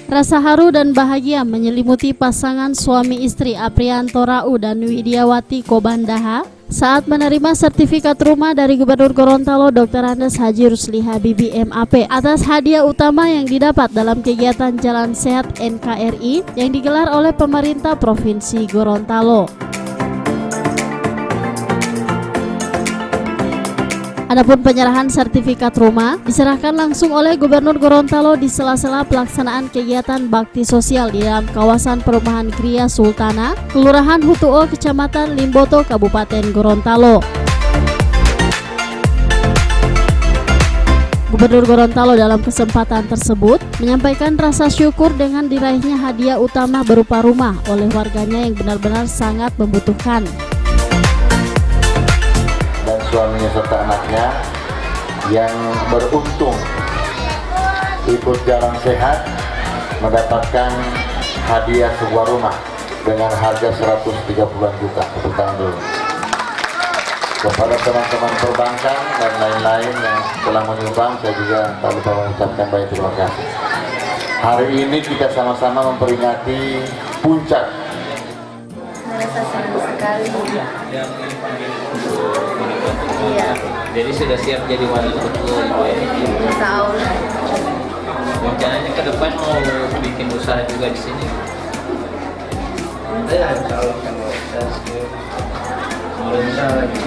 Rasa haru dan bahagia menyelimuti pasangan suami istri Aprianto Rau dan Widiawati Kobandaha saat menerima sertifikat rumah dari Gubernur Gorontalo Dr. Andes Haji Rusli Habibie MAP atas hadiah utama yang didapat dalam kegiatan Jalan Sehat NKRI yang digelar oleh pemerintah Provinsi Gorontalo. Adapun penyerahan sertifikat rumah diserahkan langsung oleh Gubernur Gorontalo di sela-sela pelaksanaan kegiatan bakti sosial di dalam kawasan perumahan Gria Sultana, Kelurahan Hutuo, Kecamatan Limboto, Kabupaten Gorontalo. Gubernur Gorontalo dalam kesempatan tersebut menyampaikan rasa syukur dengan diraihnya hadiah utama berupa rumah oleh warganya yang benar-benar sangat membutuhkan. Dan suaminya serta anaknya yang beruntung ikut Jalan Sehat mendapatkan hadiah sebuah rumah dengan harga 130-an juta. Tepuk tangan dulu. Kepada teman-teman perbankan dan lain-lain yang telah menyumbang, saya juga tak lupa mengucapkan banyak terima kasih. Hari ini kita sama-sama memperingati puncak. Merasa senang sekali. Iya. Jadi sudah siap jadi wali betul, Ibu ya? Insya Allah. Rencananya ke depan mau bikin usaha juga di sini? Insya Allah. Mau usaha lagi?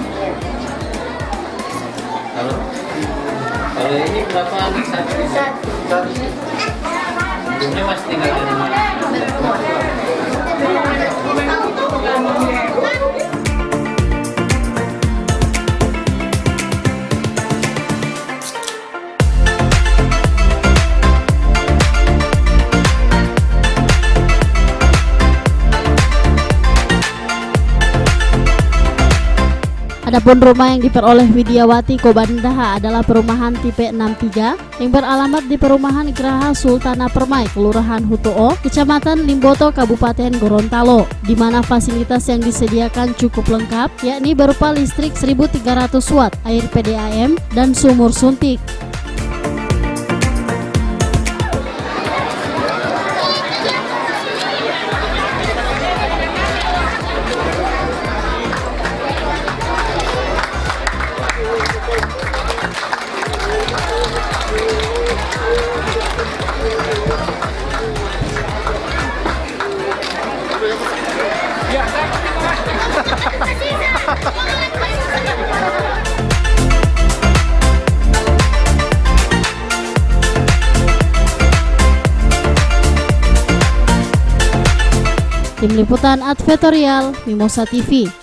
Kalau ini berapa anak satu? Sebelumnya masih tinggal di rumah? Adapun rumah yang diperoleh Widiawati Kobandaha adalah perumahan tipe 63 yang beralamat di perumahan Geraha Sultana Permai, Kelurahan Hutuo, Kecamatan Limboto, Kabupaten Gorontalo, di mana fasilitas yang disediakan cukup lengkap, yakni berupa listrik 1.300 watt, air PDAM, dan sumur suntik. Tim Liputan Advertorial Mimosa TV.